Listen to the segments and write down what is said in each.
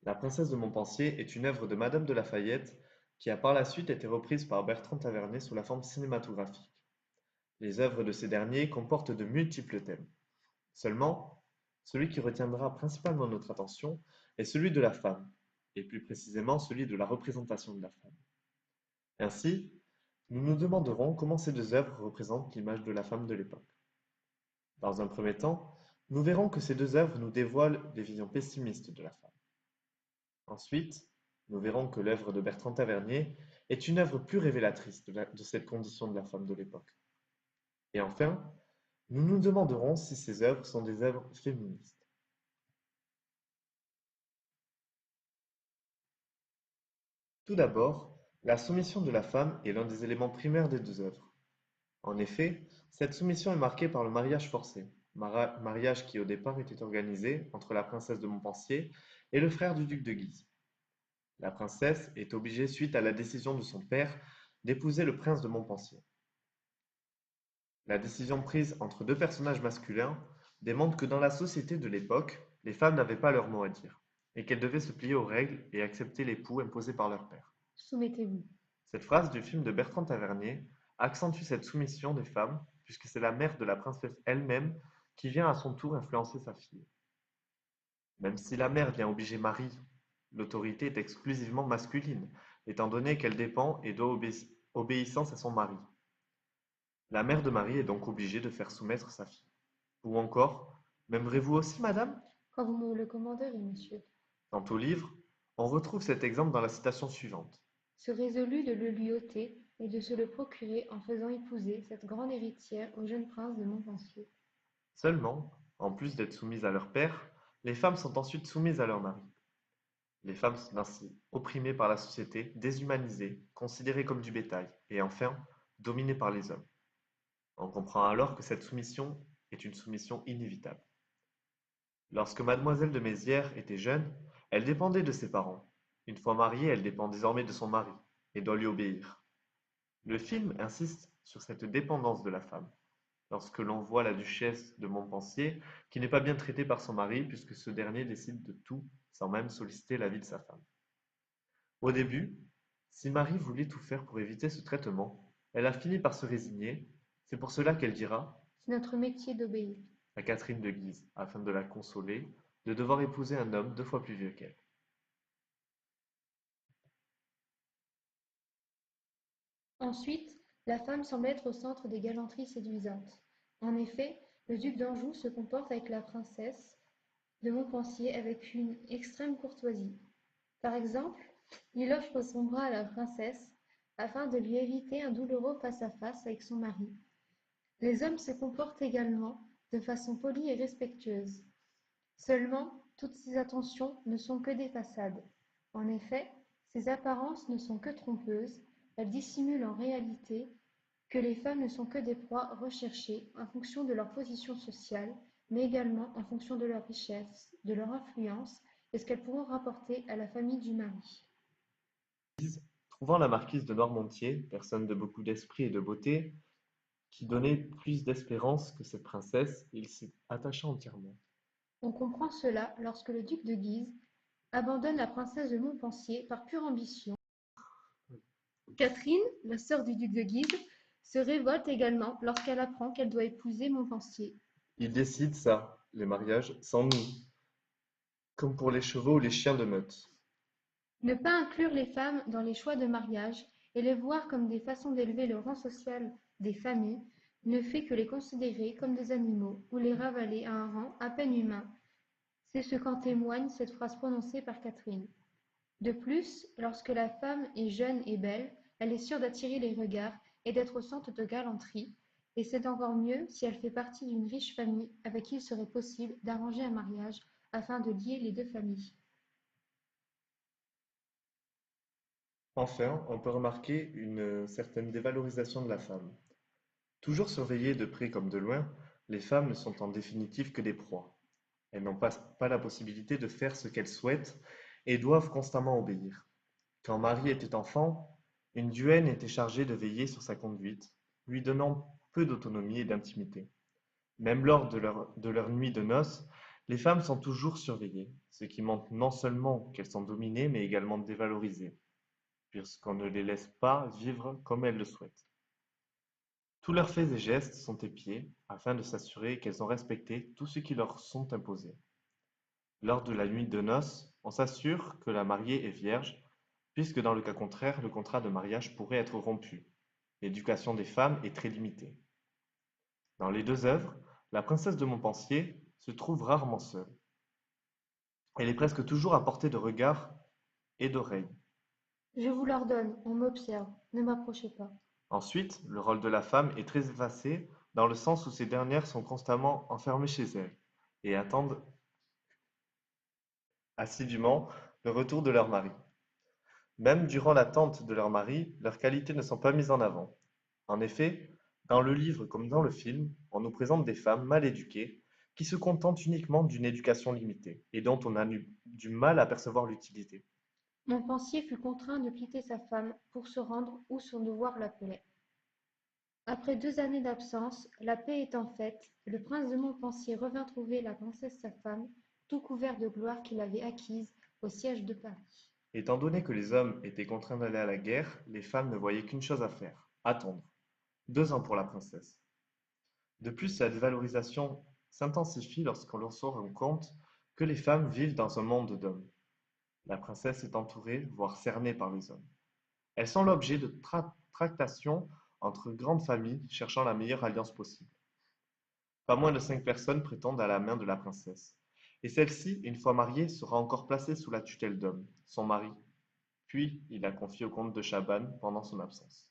La princesse de Montpensier est une œuvre de Madame de La Fayette qui a par la suite été reprise par Bertrand Tavernet sous la forme cinématographique. Les œuvres de ces derniers comportent de multiples thèmes. Seulement, celui qui retiendra principalement notre attention est celui de la femme, et plus précisément celui de la représentation de la femme. Ainsi, nous nous demanderons comment ces deux œuvres représentent l'image de la femme de l'époque. Dans un premier temps, nous verrons que ces deux œuvres nous dévoilent des visions pessimistes de la femme. Ensuite, nous verrons que l'œuvre de Bertrand Tavernier est une œuvre plus révélatrice de cette condition de la femme de l'époque. Et enfin, nous nous demanderons si ces œuvres sont des œuvres féministes. Tout d'abord, la soumission de la femme est l'un des éléments primaires des deux œuvres. En effet, cette soumission est marquée par le mariage forcé, mariage qui au départ était organisé entre la princesse de Montpensier et le frère du duc de Guise. La princesse est obligée suite à la décision de son père d'épouser le prince de Montpensier. La décision prise entre deux personnages masculins démontre que dans la société de l'époque, les femmes n'avaient pas leur mot à dire, et qu'elles devaient se plier aux règles et accepter l'époux imposé par leur père. Soumettez-vous. Cette phrase du film de Bertrand Tavernier accentue cette soumission des femmes, puisque c'est la mère de la princesse elle-même qui vient à son tour influencer sa fille. Même si la mère vient obliger Marie, l'autorité est exclusivement masculine, étant donné qu'elle dépend et doit obéissance à son mari. La mère de Marie est donc obligée de faire soumettre sa fille. Ou encore, m'aimerez-vous aussi, madame? Quand vous me le commanderez, monsieur. Dans tout livre, on retrouve cet exemple dans la citation suivante. Se résolut de le lui ôter et de se le procurer en faisant épouser cette grande héritière au jeune prince de Montpensier. Seulement, en plus d'être soumises à leur père, les femmes sont ensuite soumises à leur mari. Les femmes sont ainsi opprimées par la société, déshumanisées, considérées comme du bétail, et enfin, dominées par les hommes. On comprend alors que cette soumission est une soumission inévitable. Lorsque mademoiselle de Mézières était jeune, elle dépendait de ses parents. Une fois mariée, elle dépend désormais de son mari, et doit lui obéir. Le film insiste sur cette dépendance de la femme, lorsque l'on voit la duchesse de Montpensier, qui n'est pas bien traitée par son mari puisque ce dernier décide de tout sans même solliciter l'avis de sa femme. Au début, si Marie voulait tout faire pour éviter ce traitement, elle a fini par se résigner, c'est pour cela qu'elle dira, C'est notre métier d'obéir. à Catherine de Guise, afin de la consoler, de devoir épouser un homme 2 fois plus vieux qu'elle. Ensuite, la femme semble être au centre des galanteries séduisantes. En effet, le duc d'Anjou se comporte avec la princesse de Montpensier avec une extrême courtoisie. Par exemple, il offre son bras à la princesse afin de lui éviter un douloureux face-à-face avec son mari. Les hommes se comportent également de façon polie et respectueuse. Seulement, toutes ces attentions ne sont que des façades. En effet, ces apparences ne sont que trompeuses, elles dissimulent en réalité que les femmes ne sont que des proies recherchées en fonction de leur position sociale, mais également en fonction de leur richesse, de leur influence et ce qu'elles pourront rapporter à la famille du mari. Trouvant la marquise de Noirmoutier, personne de beaucoup d'esprit et de beauté, qui donnait plus d'espérance que cette princesse, il s'y attacha entièrement. On comprend cela lorsque le duc de Guise abandonne la princesse de Montpensier par pure ambition. Catherine, la sœur du duc de Guise, se révolte également lorsqu'elle apprend qu'elle doit épouser Montpensier. Il décide ça, les mariages, sans nous, comme pour les chevaux ou les chiens de meute. Ne pas inclure les femmes dans les choix de mariage et les voir comme des façons d'élever le rang social des familles ne fait que les considérer comme des animaux ou les ravaler à un rang à peine humain. C'est ce qu'en témoigne cette phrase prononcée par Catherine. De plus, lorsque la femme est jeune et belle, elle est sûre d'attirer les regards et d'être au centre de galanterie, et c'est encore mieux si elle fait partie d'une riche famille avec qui il serait possible d'arranger un mariage afin de lier les deux familles. Enfin, on peut remarquer une certaine dévalorisation de la femme. Toujours surveillées de près comme de loin, les femmes ne sont en définitive que des proies. Elles n'ont pas la possibilité de faire ce qu'elles souhaitent et doivent constamment obéir. Quand Marie était enfant, une duègne était chargée de veiller sur sa conduite, lui donnant peu d'autonomie et d'intimité. Même lors de leur nuit de noces, Les femmes sont toujours surveillées, ce qui montre non seulement qu'elles sont dominées, mais également dévalorisées, puisqu'on ne les laisse pas vivre comme elles le souhaitent. Tous leurs faits et gestes sont épiés afin de s'assurer qu'elles ont respecté tout ce qui leur sont imposés. Lors de la nuit de noces, on s'assure que la mariée est vierge, puisque dans le cas contraire, le contrat de mariage pourrait être rompu. L'éducation des femmes est très limitée. Dans les deux œuvres, la princesse de Montpensier se trouve rarement seule. Elle est presque toujours à portée de regard et d'oreille. Je vous l'ordonne, on m'observe, ne m'approchez pas. Ensuite, le rôle de la femme est très effacé dans le sens où ces dernières sont constamment enfermées chez elles et attendent assidûment le retour de leur mari. Même durant l'attente de leur mari, leurs qualités ne sont pas mises en avant. En effet, dans le livre comme dans le film, on nous présente des femmes mal éduquées qui se contentent uniquement d'une éducation limitée et dont on a du mal à percevoir l'utilité. Montpensier fut contraint de quitter sa femme pour se rendre où son devoir l'appelait. Après 2 années d'absence, la paix étant faite, le prince de Montpensier revint trouver la princesse sa femme, tout couvert de gloire qu'il avait acquise au siège de Paris. Étant donné que les hommes étaient contraints d'aller à la guerre, les femmes ne voyaient qu'une chose à faire, attendre. 2 ans pour la princesse. De plus, la dévalorisation s'intensifie lorsqu'on se rend compte que les femmes vivent dans un monde d'hommes. La princesse est entourée, voire cernée par les hommes. Elles sont l'objet de tractations entre grandes familles cherchant la meilleure alliance possible. Pas moins de 5 personnes prétendent à la main de la princesse. Et celle-ci, une fois mariée, sera encore placée sous la tutelle d'homme, son mari. Puis, il la confie au comte de Chabannes pendant son absence.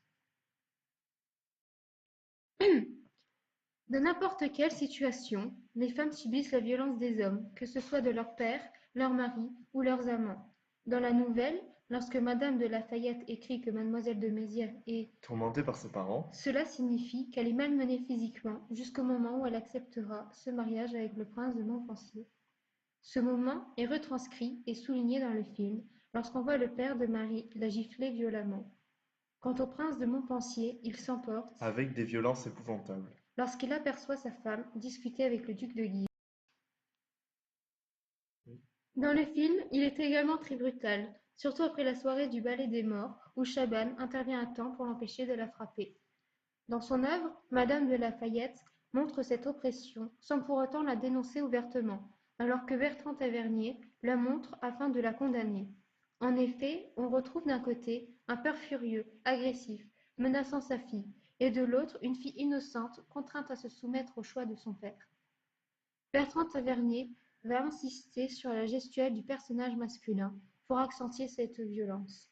Dans n'importe quelle situation, les femmes subissent la violence des hommes, que ce soit de leur père, leur mari ou leurs amants. Dans la nouvelle, lorsque Madame de Lafayette écrit que Mademoiselle de Mézières est Tourmentée par ses parents, cela signifie qu'elle est malmenée physiquement jusqu'au moment où elle acceptera ce mariage avec le prince de Montpensier. Ce moment est retranscrit et souligné dans le film lorsqu'on voit le père de Marie la gifler violemment. Quant au prince de Montpensier, il s'emporte avec des violences épouvantables. lorsqu'il aperçoit sa femme discuter avec le duc de Guise. Dans le film, il est également très brutal, surtout après la soirée du ballet des morts où Chabannes intervient à temps pour l'empêcher de la frapper. Dans son œuvre, Madame de Lafayette montre cette oppression sans pour autant la dénoncer ouvertement, alors que Bertrand Tavernier la montre afin de la condamner. En effet, on retrouve d'un côté un père furieux, agressif, menaçant sa fille, et de l'autre une fille innocente contrainte à se soumettre au choix de son père. Bertrand Tavernier va insister sur la gestuelle du personnage masculin pour accentuer cette violence.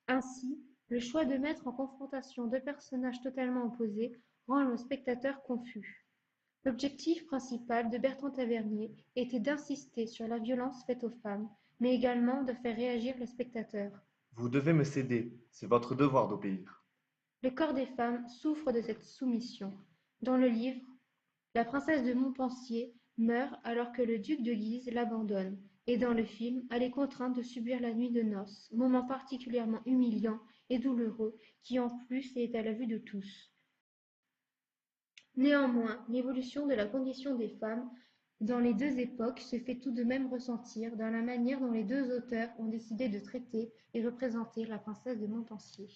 Ainsi, le choix de mettre en confrontation deux personnages totalement opposés rend le spectateur confus. L'objectif principal de Bertrand Tavernier était d'insister sur la violence faite aux femmes, mais également de faire réagir le spectateur. Vous devez me céder, c'est votre devoir d'obéir. Le corps des femmes souffre de cette soumission. Dans le livre, la princesse de Montpensier meurt alors que le duc de Guise l'abandonne, et dans le film, elle est contrainte de subir la nuit de noces, moment particulièrement humiliant et douloureux qui en plus est à la vue de tous. Néanmoins, l'évolution de la condition des femmes dans les deux époques se fait tout de même ressentir dans la manière dont les deux auteurs ont décidé de traiter et représenter la princesse de Montpensier.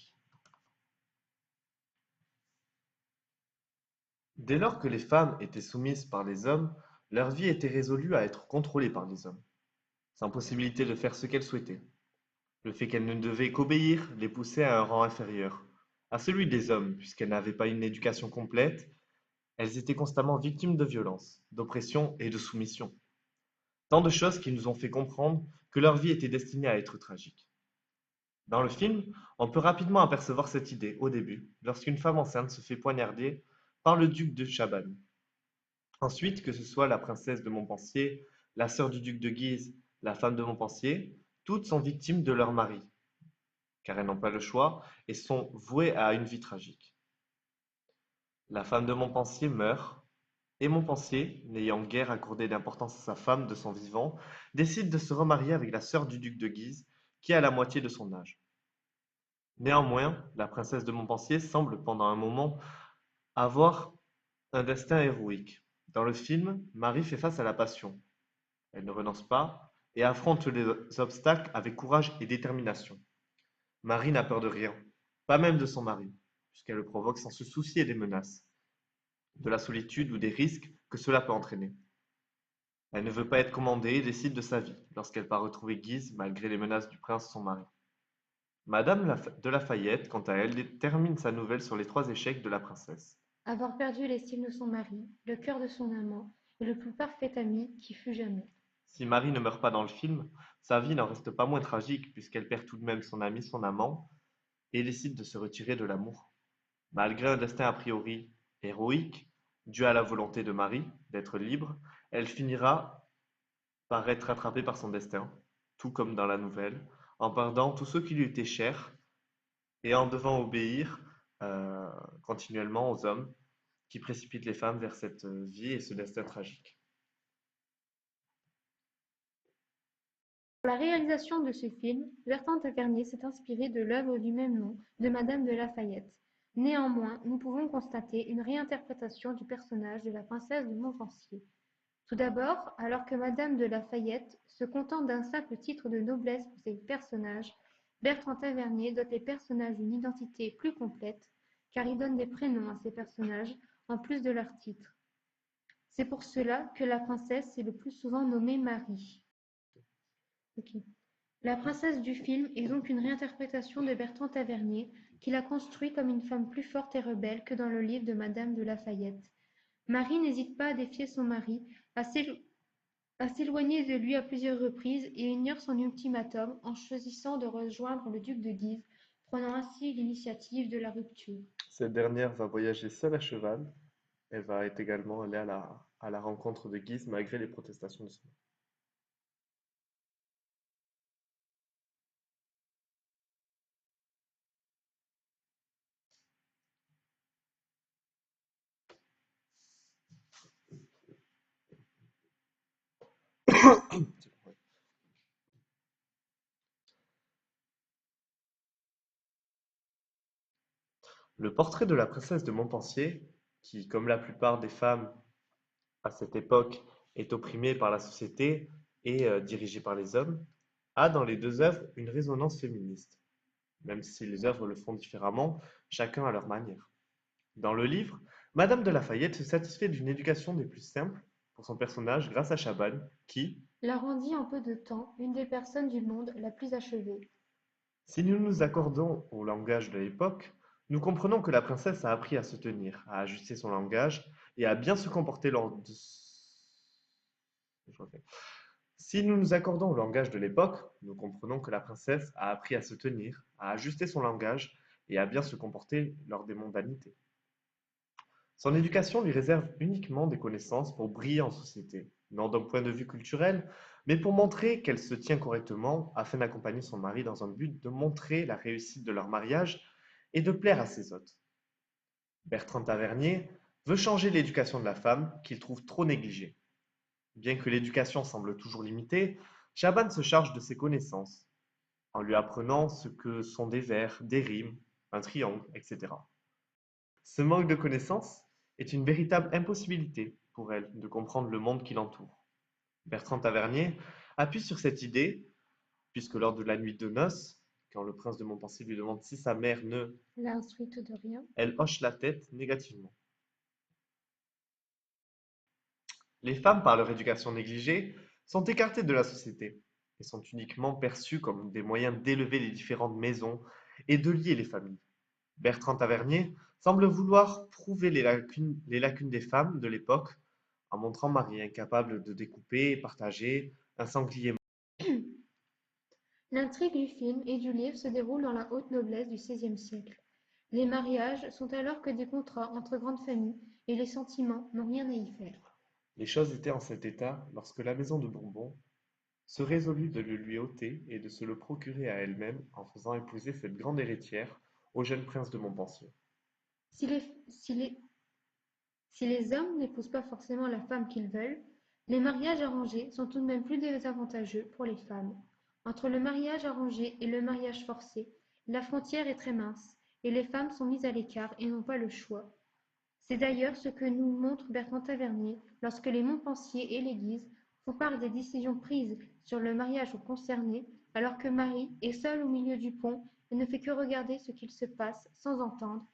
Dès lors que les femmes étaient soumises par les hommes, leur vie était résolue à être contrôlée par les hommes, sans possibilité de faire ce qu'elles souhaitaient. Le fait qu'elles ne devaient qu'obéir les poussait à un rang inférieur, à celui des hommes, puisqu'elles n'avaient pas une éducation complète, elles étaient constamment victimes de violences, d'oppression et de soumission. Tant de choses qui nous ont fait comprendre que leur vie était destinée à être tragique. Dans le film, on peut rapidement apercevoir cette idée au début, lorsqu'une femme enceinte se fait poignarder par le duc de Chabannes. Ensuite, que ce soit la princesse de Montpensier, la sœur du duc de Guise, la femme de Montpensier, toutes sont victimes de leur mari, car elles n'ont pas le choix et sont vouées à une vie tragique. La femme de Montpensier meurt, et Montpensier, n'ayant guère accordé d'importance à sa femme de son vivant, décide de se remarier avec la sœur du duc de Guise, qui a la moitié de son âge. Néanmoins, la princesse de Montpensier semble pendant un moment avoir un destin héroïque. Dans le film, Marie fait face à la passion. Elle ne renonce pas et affronte les obstacles avec courage et détermination. Marie n'a peur de rien, pas même de son mari, puisqu'elle le provoque sans se soucier des menaces, de la solitude ou des risques que cela peut entraîner. Elle ne veut pas être commandée et décide de sa vie lorsqu'elle part retrouver Guise malgré les menaces du prince son mari. De Lafayette, quant à elle, termine sa nouvelle sur les trois échecs de la princesse. Avoir perdu l'estime de son mari, le cœur de son amant et le plus parfait ami qui fut jamais. Si Marie ne meurt pas dans le film, sa vie n'en reste pas moins tragique puisqu'elle perd tout de même son ami, son amant, et décide de se retirer de l'amour. Malgré un destin a priori héroïque, dû à la volonté de Marie d'être libre, elle finira par être rattrapée par son destin, tout comme dans la nouvelle, en perdant tous ceux qui lui étaient chers et en devant obéir euh, continuellement aux hommes qui précipitent les femmes vers cette vie et ce destin tragique. Pour la réalisation de ce film, Bertrand Tavernier s'est inspiré de l'œuvre du même nom de Madame de Lafayette. Néanmoins, nous pouvons constater une réinterprétation du personnage de la princesse de Montpensier. Tout d'abord, alors que Madame de Lafayette se contente d'un simple titre de noblesse pour ses personnages, Bertrand Tavernier dote les personnages d'une identité plus complète, car il donne des prénoms à ces personnages en plus de leur titre. C'est pour cela que la princesse est le plus souvent nommée Marie. Ok. La princesse du film est donc une réinterprétation de Bertrand Tavernier, qui la construit comme une femme plus forte et rebelle que dans le livre de Madame de Lafayette. Marie n'hésite pas à défier son mari, à s'éloigner de lui à plusieurs reprises et ignore son ultimatum en choisissant de rejoindre le duc de Guise, prenant ainsi l'initiative de la rupture. Cette dernière va voyager seule à cheval. Elle va être également aller à la rencontre de Guise malgré les protestations de son mari. Le portrait de la princesse de Montpensier, qui, comme la plupart des femmes à cette époque, est opprimée par la société et dirigée par les hommes, a dans les deux œuvres une résonance féministe, même si les œuvres le font différemment, chacun à leur manière. Dans le livre, Madame de Lafayette se satisfait d'une éducation des plus simples pour son personnage grâce à Chabannes, qui, La rendit en peu de temps une des personnes du monde la plus achevée. si nous nous accordons au langage de l'époque, nous comprenons que la princesse a appris à se tenir, à ajuster son langage et à bien se comporter lors de... Si nous nous accordons au langage de l'époque, nous comprenons que la princesse a appris à se tenir, à ajuster son langage et à bien se comporter lors des mondanités. Son éducation lui réserve uniquement des connaissances pour briller en société, non d'un point de vue culturel, mais pour montrer qu'elle se tient correctement afin d'accompagner son mari dans un but de montrer la réussite de leur mariage et de plaire à ses hôtes. Bertrand Tavernier veut changer l'éducation de la femme qu'il trouve trop négligée. Bien que l'éducation semble toujours limitée, Chabannes se charge de ses connaissances, en lui apprenant ce que sont des vers, des rimes, un triangle, etc. Ce manque de connaissances est une véritable impossibilité pour elle de comprendre le monde qui l'entoure. Bertrand Tavernier appuie sur cette idée, puisque lors de la nuit de noces, quand le prince de Montpensier lui demande si sa mère ne, L'a instruite de rien. elle hoche la tête négativement. Les femmes, par leur éducation négligée, sont écartées de la société et sont uniquement perçues comme des moyens d'élever les différentes maisons et de lier les familles. Bertrand Tavernier semble vouloir prouver les lacunes des femmes de l'époque en montrant Marie incapable de découper et partager un sanglier. L'intrigue du film et du livre se déroule dans la haute noblesse du XVIe siècle. Les mariages sont alors que des contrats entre grandes familles et les sentiments n'ont rien à y faire. Les choses étaient en cet état lorsque la maison de Bourbon se résolut de le lui ôter et de se le procurer à elle-même en faisant épouser cette grande héritière au jeune prince de Montpensier. Si les, si les, si les hommes n'épousent pas forcément la femme qu'ils veulent, les mariages arrangés sont tout de même plus désavantageux pour les femmes. Entre le mariage arrangé et le mariage forcé, la frontière est très mince et les femmes sont mises à l'écart et n'ont pas le choix. C'est d'ailleurs ce que nous montre Bertrand Tavernier lorsque les Montpensier et l'Église font part des décisions prises sur le mariage concerné, alors que Marie est seule au milieu du pont et ne fait que regarder ce qu'il se passe sans entendre,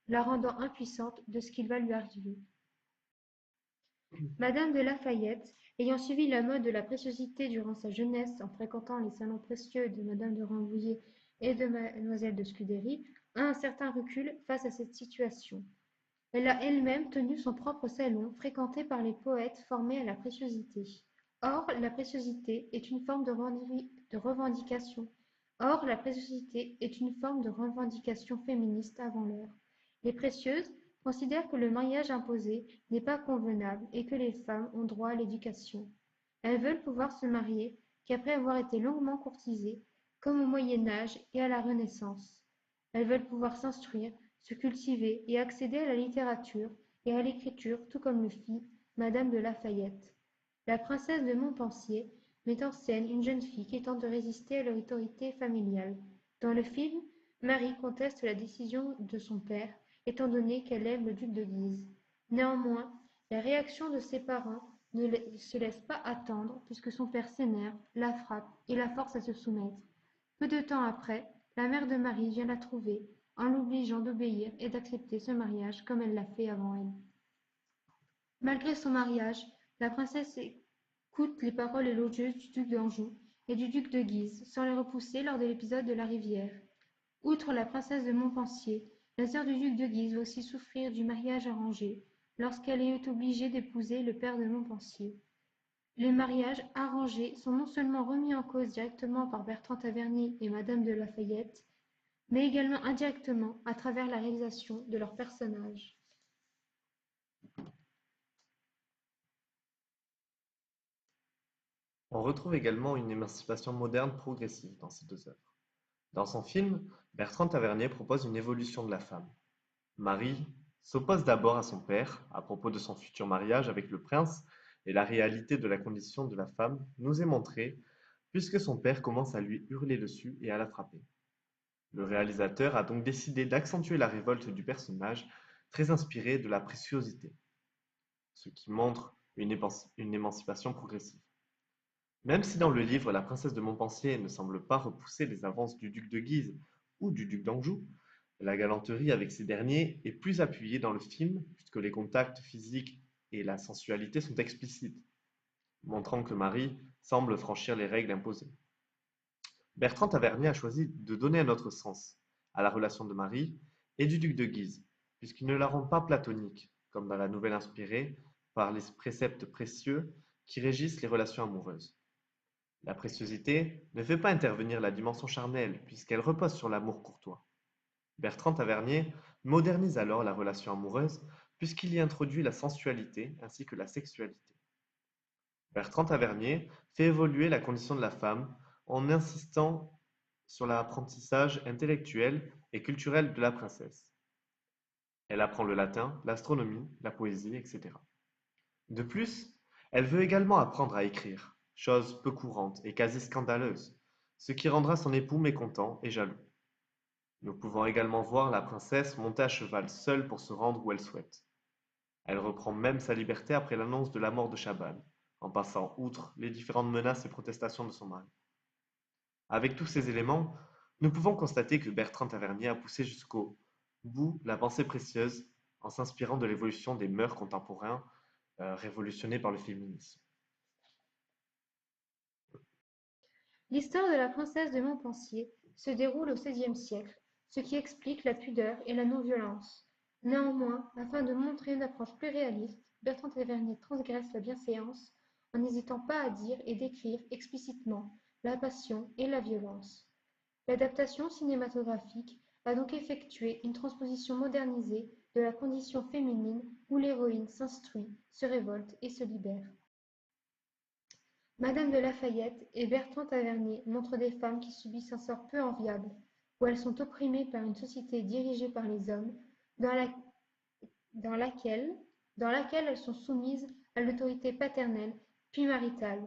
la rendant impuissante de ce qui va lui arriver. Madame de Lafayette, ayant suivi la mode de la préciosité durant sa jeunesse en fréquentant les salons précieux de Madame de Rambouillet et de Mademoiselle de Scudéry, a un certain recul face à cette situation. Elle a elle-même tenu son propre salon, fréquenté par les poètes formés à la préciosité. Or, la préciosité est une forme de revendication. Or, la préciosité est une forme de revendication féministe avant l'heure. Les précieuses considèrent que le mariage imposé n'est pas convenable et que les femmes ont droit à l'éducation. Elles veulent pouvoir se marier qu'après avoir été longuement courtisées, comme au Moyen Âge et à la Renaissance. Elles veulent pouvoir s'instruire, se cultiver et accéder à la littérature et à l'écriture tout comme le fit Madame de Lafayette. La princesse de Montpensier met en scène une jeune fille qui tente de résister à l'autorité familiale. Dans le film, Marie conteste la décision de son père, étant donné qu'elle aime le duc de Guise. Néanmoins, la réaction de ses parents ne se laisse pas attendre puisque son père s'énerve, la frappe et la force à se soumettre. Peu de temps après, la mère de Marie vient la trouver, en l'obligeant d'obéir et d'accepter ce mariage comme elle l'a fait avant elle. Malgré son mariage, la princesse écoute les paroles élogieuses du duc d'Anjou et du duc de Guise, sans les repousser lors de l'épisode de la rivière. Outre la princesse de Montpensier, la sœur du duc de Guise va aussi souffrir du mariage arrangé, lorsqu'elle est obligée d'épouser le père de Montpensier. Les mariages arrangés sont non seulement remis en cause directement par Bertrand Tavernier et Madame de Lafayette, mais également indirectement à travers la réalisation de leurs personnages. On retrouve également une émancipation moderne progressive dans ces deux œuvres. Dans son film, Bertrand Tavernier propose une évolution de la femme. Marie s'oppose d'abord à son père à propos de son futur mariage avec le prince et la réalité de la condition de la femme nous est montrée puisque son père commence à lui hurler dessus et à la frapper. Le réalisateur a donc décidé d'accentuer la révolte du personnage, très inspiré de la préciosité, ce qui montre une émancipation progressive. Même si dans le livre la princesse de Montpensier ne semble pas repousser les avances du duc de Guise ou du duc d'Anjou, la galanterie avec ces derniers est plus appuyée dans le film puisque les contacts physiques et la sensualité sont explicites, montrant que Marie semble franchir les règles imposées. Bertrand Tavernier a choisi de donner un autre sens à la relation de Marie et du duc de Guise, puisqu'il ne la rend pas platonique, comme dans la nouvelle inspirée par les préceptes précieux qui régissent les relations amoureuses. La préciosité ne fait pas intervenir la dimension charnelle, puisqu'elle repose sur l'amour courtois. Bertrand Tavernier modernise alors la relation amoureuse, puisqu'il y introduit la sensualité ainsi que la sexualité. Bertrand Tavernier fait évoluer la condition de la femme en insistant sur l'apprentissage intellectuel et culturel de la princesse. Elle apprend le latin, l'astronomie, la poésie, etc. De plus, elle veut également apprendre à écrire, chose peu courante et quasi scandaleuse, ce qui rendra son époux mécontent et jaloux. Nous pouvons également voir la princesse monter à cheval seule pour se rendre où elle souhaite. Elle reprend même sa liberté après l'annonce de la mort de Chaban, en passant outre les différentes menaces et protestations de son mari. Avec tous ces éléments, nous pouvons constater que Bertrand Tavernier a poussé jusqu'au bout la pensée précieuse en s'inspirant de l'évolution des mœurs contemporains révolutionnées par le féminisme. L'histoire de la princesse de Montpensier se déroule au XVIe siècle, ce qui explique la pudeur et la non-violence. Néanmoins, afin de montrer une approche plus réaliste, Bertrand Tavernier transgresse la bienséance en n'hésitant pas à dire et décrire explicitement la passion et la violence. L'adaptation cinématographique a donc effectué une transposition modernisée de la condition féminine où l'héroïne s'instruit, se révolte et se libère. Madame de Lafayette et Bertrand Tavernier montrent des femmes qui subissent un sort peu enviable, où elles sont opprimées par une société dirigée par les hommes, dans, la- dans laquelle, dans laquelle elles sont soumises à l'autorité paternelle puis maritale.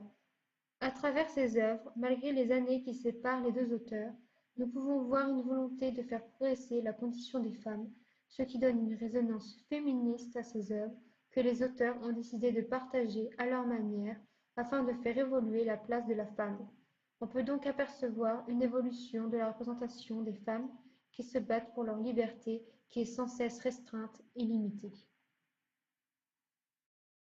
À travers ces œuvres, malgré les années qui séparent les deux auteurs, nous pouvons voir une volonté de faire progresser la condition des femmes ce qui donne une résonance féministe à ces œuvres que les auteurs ont décidé de partager à leur manière afin de faire évoluer la place de la femme. On peut donc apercevoir une évolution de la représentation des femmes qui se battent pour leur liberté qui est sans cesse restreinte et limitée.